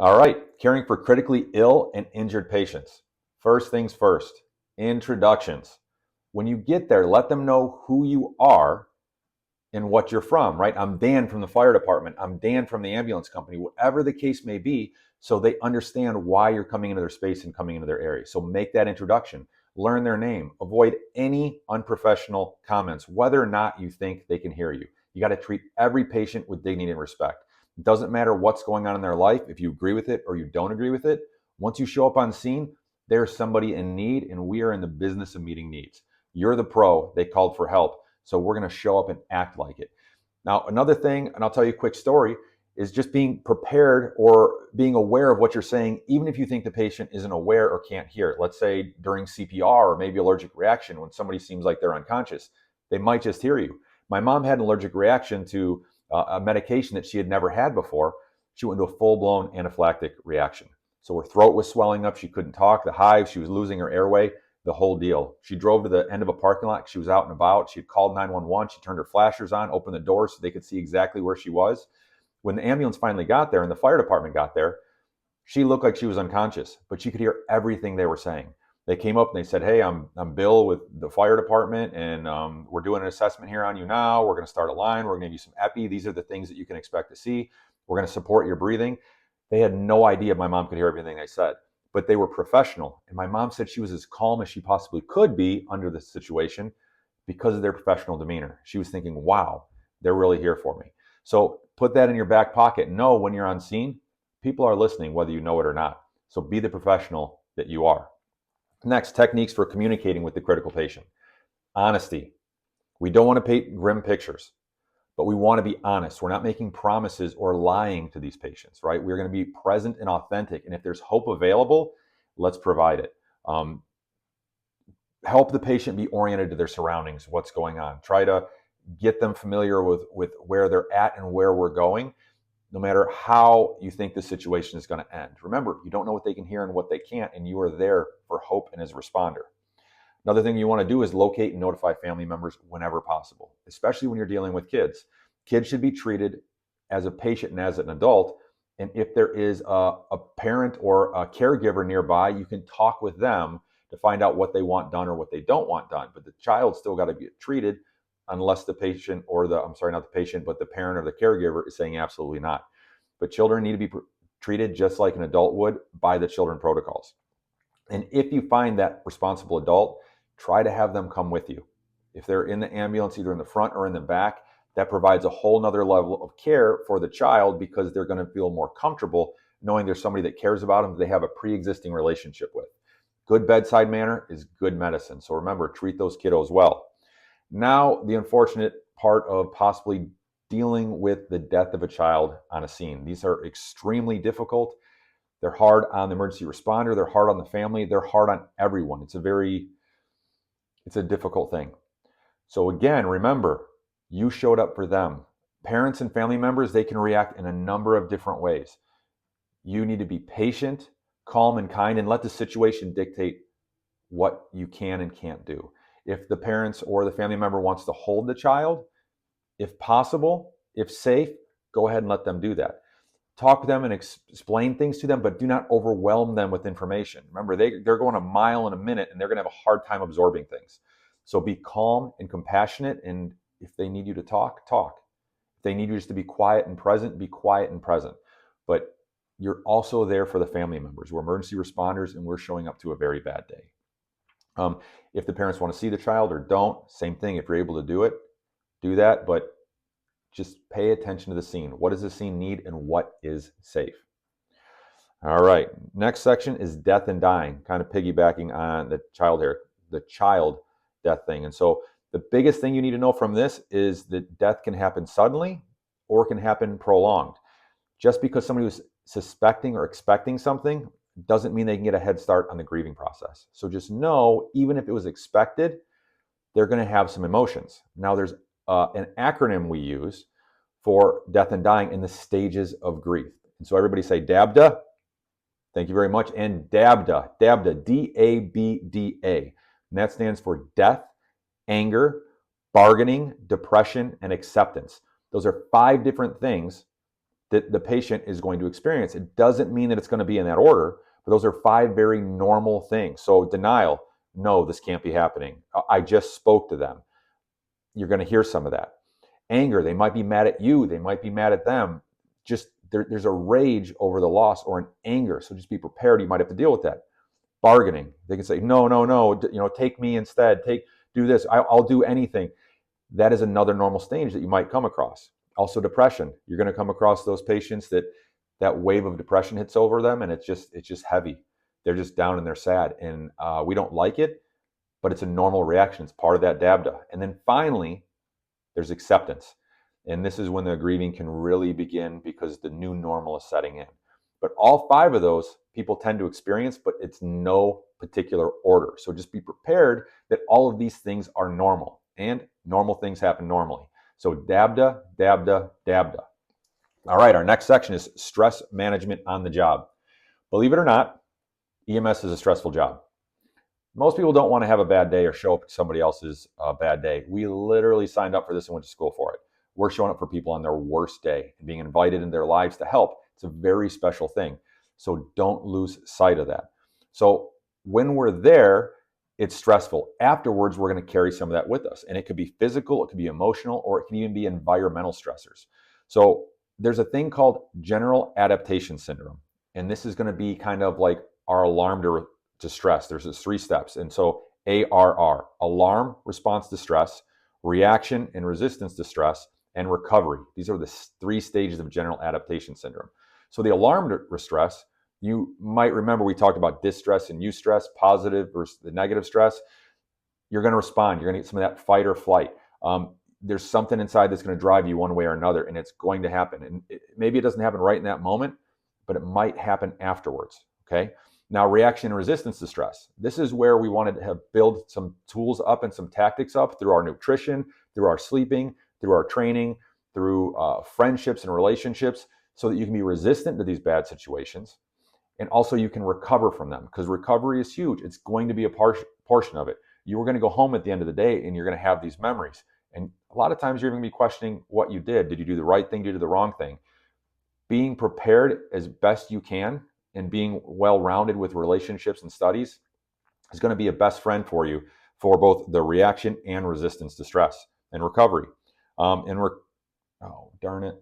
All right, caring for critically ill and injured patients. First things first, introductions. When you get there, let them know who you are and what you're from, right? I'm Dan from the fire department. I'm Dan from the ambulance company, whatever the case may be, so they understand why you're coming into their space and coming into their area. So make that introduction, learn their name, avoid any unprofessional comments, whether or not you think they can hear you. You got to treat every patient with dignity and respect. It doesn't matter what's going on in their life, if you agree with it or you don't agree with it. Once you show up on scene, there's somebody in need, and we are in the business of meeting needs. You're the pro, they called for help. So we're going to show up and act like it. Now, another thing, and I'll tell you a quick story, is just being prepared or being aware of what you're saying, even if you think the patient isn't aware or can't hear. Let's say during CPR or maybe allergic reaction, when somebody seems like they're unconscious, they might just hear you. My mom had an allergic reaction to a medication that she had never had before. She went into a full-blown anaphylactic reaction. So her throat was swelling up. She couldn't talk. The hives, she was losing her airway. The whole deal. She drove to the end of a parking lot. She was out and about. She had called 911. She turned her flashers on, opened the door so they could see exactly where she was. When the ambulance finally got there and the fire department got there, she looked like she was unconscious, but she could hear everything they were saying. They came up and they said, "Hey, I'm Bill with the fire department, and we're doing an assessment here on you now. We're going to start a line. We're going to give you some epi. These are the things that you can expect to see. We're going to support your breathing." They had no idea my mom could hear everything they said, but they were professional. And my mom said she was as calm as she possibly could be under this situation because of their professional demeanor. She was thinking, wow, they're really here for me. So put that in your back pocket. Know when you're on scene, people are listening, whether you know it or not. So be the professional that you are. Next, techniques for communicating with the critical patient. Honesty. We don't want to paint grim pictures, but we want to be honest. We're not making promises or lying to these patients, right? We're going to be present and authentic. And if there's hope available, let's provide it. Help the patient be oriented to their surroundings, what's going on. Try to get them familiar with where they're at and where we're going, no matter how you think the situation is going to end. Remember, you don't know what they can hear and what they can't, and you are there for hope and as a responder. Another thing you want to do is locate and notify family members whenever possible, especially when you're dealing with kids. Kids should be treated as a patient and as an adult. And if there is a parent or a caregiver nearby, you can talk with them to find out what they want done or what they don't want done. But the child's still got to be treated unless the patient or not the patient, but the parent or the caregiver is saying absolutely not. But children need to be treated just like an adult would by the children protocols. And if you find that responsible adult, try to have them come with you. If they're in the ambulance, either in the front or in the back, that provides a whole nother level of care for the child because they're going to feel more comfortable knowing there's somebody that cares about them that they have a pre-existing relationship with. Good bedside manner is good medicine. So remember, treat those kiddos well. Now, the unfortunate part of possibly dealing with the death of a child on a scene. These are extremely difficult. They're hard on the emergency responder. They're hard on the family. They're hard on everyone. It's a difficult thing. So again, remember, you showed up for them. Parents and family members, they can react in a number of different ways. You need to be patient, calm, and kind, and let the situation dictate what you can and can't do. If the parents or the family member wants to hold the child, if possible, if safe, go ahead and let them do that. Talk to them and explain things to them, but do not overwhelm them with information. Remember, they're going a mile in a minute, and they're going to have a hard time absorbing things. So be calm and compassionate, and if they need you to talk, talk. If they need you just to be quiet and present, be quiet and present. But you're also there for the family members. We're emergency responders, and we're showing up to a very bad day. If the parents want to see the child or don't, same thing. If you're able to do it, do that, but just pay attention to the scene. What does the scene need and what is safe? All right, next section is death and dying, kind of piggybacking on the child death thing. And so the biggest thing you need to know from this is that death can happen suddenly or can happen prolonged. Just because somebody was suspecting or expecting something doesn't mean they can get a head start on the grieving process. So just know, even if it was expected, they're going to have some emotions. Now, there's an acronym we use for death and dying in the stages of grief. And so everybody say DABDA. Thank you very much. And DABDA, DABDA, D-A-B-D-A. And that stands for death, anger, bargaining, depression, and acceptance. Those are 5 different things that the patient is going to experience. It doesn't mean that it's going to be in that order, but those are 5 very normal things. So denial, no, this can't be happening. I just spoke to them. You're going to hear some of that. Anger, they might be mad at you, they might be mad at them. Just there's a rage over the loss or an anger. So just be prepared. You might have to deal with that. Bargaining, they can say, no, no, no, take me instead. Do this. I'll do anything. That is another normal stage that you might come across. Also, depression. You're going to come across those patients that wave of depression hits over them, and it's just heavy. They're just down and they're sad, and we don't like it, but it's a normal reaction. It's part of that DABDA. And then finally, there's acceptance. And this is when the grieving can really begin because the new normal is setting in. But all 5 of those people tend to experience, but it's no particular order. So just be prepared that all of these things are normal, and normal things happen normally. So DABDA, DABDA, DABDA. All right, our next section is stress management on the job. Believe it or not, EMS is a stressful job. Most people don't want to have a bad day or show up to somebody else's bad day. We literally signed up for this and went to school for it. We're showing up for people on their worst day and being invited in their lives to help. It's a very special thing. So don't lose sight of that. So when we're there, it's stressful. Afterwards, we're going to carry some of that with us. And it could be physical, it could be emotional, or it can even be environmental stressors. So there's a thing called general adaptation syndrome. And this is going to be kind of like our alarm to stress. There's 3 steps. And so ARR, alarm, response to stress, reaction and resistance to stress, and recovery. These are the 3 stages of general adaptation syndrome. So the alarm stress, you might remember we talked about distress and eustress, positive versus the negative stress. You're going to respond. You're going to get some of that fight or flight. There's something inside that's going to drive you one way or another, and it's going to happen. And maybe it doesn't happen right in that moment, but it might happen afterwards, okay? Now, reaction and resistance to stress. This is where we wanted to have build some tools up and some tactics up through our nutrition, through our sleeping, through our training, through friendships and relationships, so that you can be resistant to these bad situations. And also you can recover from them, because recovery is huge. It's going to be a portion of it. You are going to go home at the end of the day and you're going to have these memories. And a lot of times you're going to be questioning what you did. Did you do the right thing? Did you do the wrong thing? Being prepared as best you can and being well-rounded with relationships and studies is going to be a best friend for you for both the reaction and resistance to stress and recovery. Oh, darn it.